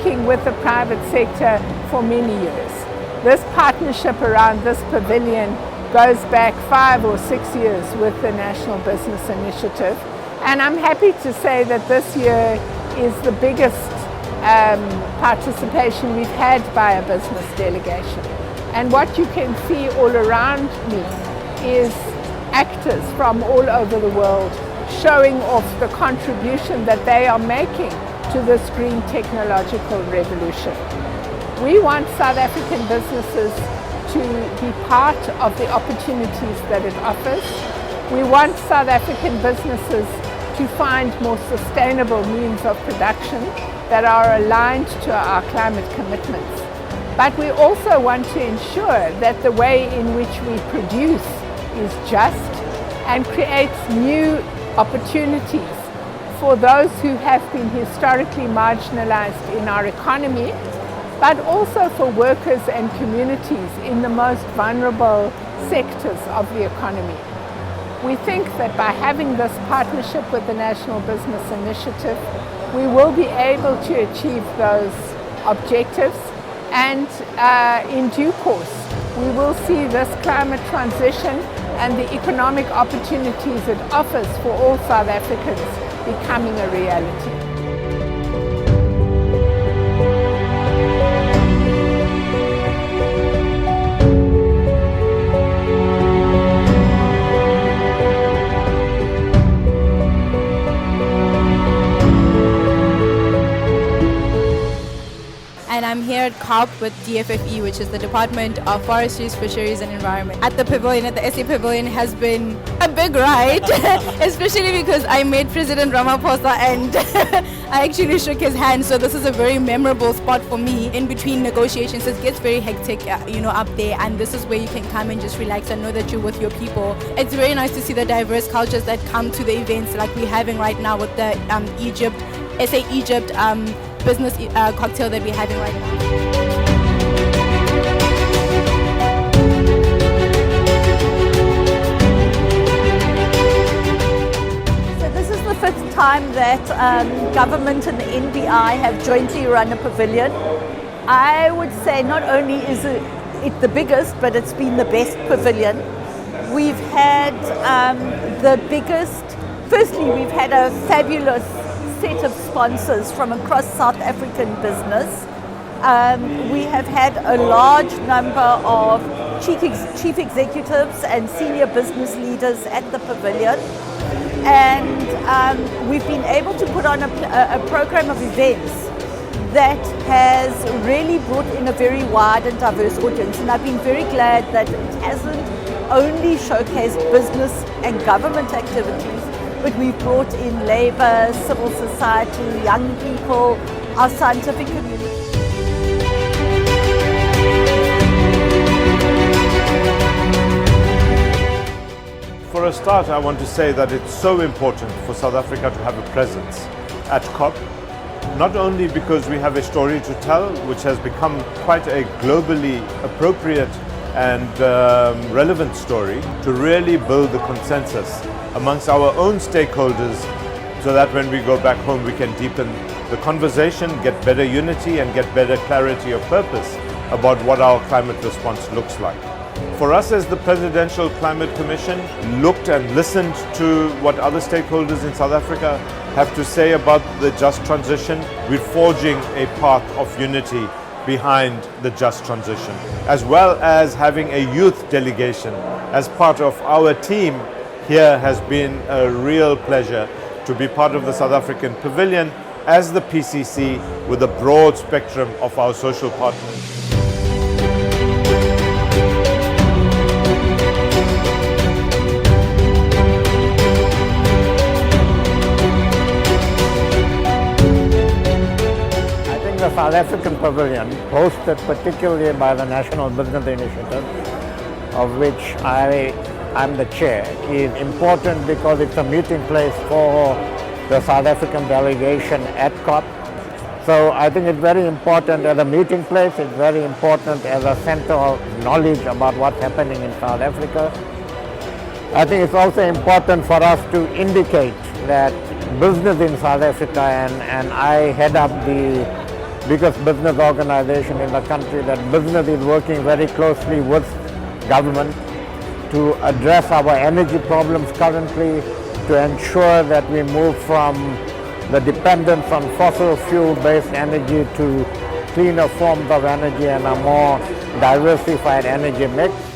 working with the private sector for many years. This partnership around this pavilion goes back 5 or 6 years with the National Business Initiative, and I'm happy to say that this year is the biggest participation we've had by a business delegation. And what you can see all around me is actors from all over the world showing off the contribution that they are making to this green technological revolution. We want South African businesses to be part of the opportunities that it offers. We want South African businesses to find more sustainable means of production that are aligned to our climate commitments. But we also want to ensure that the way in which we produce is just and creates new opportunities for those who have been historically marginalized in our economy, but also for workers and communities in the most vulnerable sectors of the economy. We think that by having this partnership with the National Business Initiative, we will be able to achieve those objectives, and in due course, we will see this climate transition and the economic opportunities it offers for all South Africans becoming a reality. And I'm here at COP with DFFE, which is the Department of Forestries, Fisheries and Environment. At the pavilion, at the SA Pavilion, has been a big ride, especially because I met President Ramaphosa and I actually shook his hand. So this is a very memorable spot for me in between negotiations. It gets very hectic, up there, and this is where you can come and just relax and know that you're with your people. It's very nice to see the diverse cultures that come to the events like we're having right now with the SA Egypt business cocktail that we're having right now. So this is the 5th time that government and the NBI have jointly run a pavilion. I would say not only is it the biggest, but it's been the best pavilion. We've had the biggest, firstly we've had a fabulous set of sponsors from across South African business. We have had a large number of chief executives and senior business leaders at the pavilion, and we've been able to put on a program of events that has really brought in a very wide and diverse audience, and I've been very glad that it hasn't only showcased business and government activities, but we've brought in labor, civil society, young people, our scientific community. For a start, I want to say that it's so important for South Africa to have a presence at COP, not only because we have a story to tell, which has become quite a globally appropriate and relevant story, to really build the consensus amongst our own stakeholders so that when we go back home we can deepen the conversation, get better unity and get better clarity of purpose about what our climate response looks like. For us as the Presidential Climate Commission looked and listened to what other stakeholders in South Africa have to say about the just transition. We're forging a path of unity behind the just transition, as well as having a youth delegation as part of our team. Here has been a real pleasure to be part of the South African Pavilion as the PCC with a broad spectrum of our social partners. The South African Pavilion, hosted particularly by the National Business Initiative, of which I'm the chair, is important because it's a meeting place for the South African delegation at COP. So I think it's very important as a meeting place, it's very important as a center of knowledge about what's happening in South Africa. I think it's also important for us to indicate that business in South Africa, and I head up the biggest business organization in the country, that business is working very closely with government to address our energy problems currently, to ensure that we move from the dependence on fossil fuel-based energy to cleaner forms of energy and a more diversified energy mix.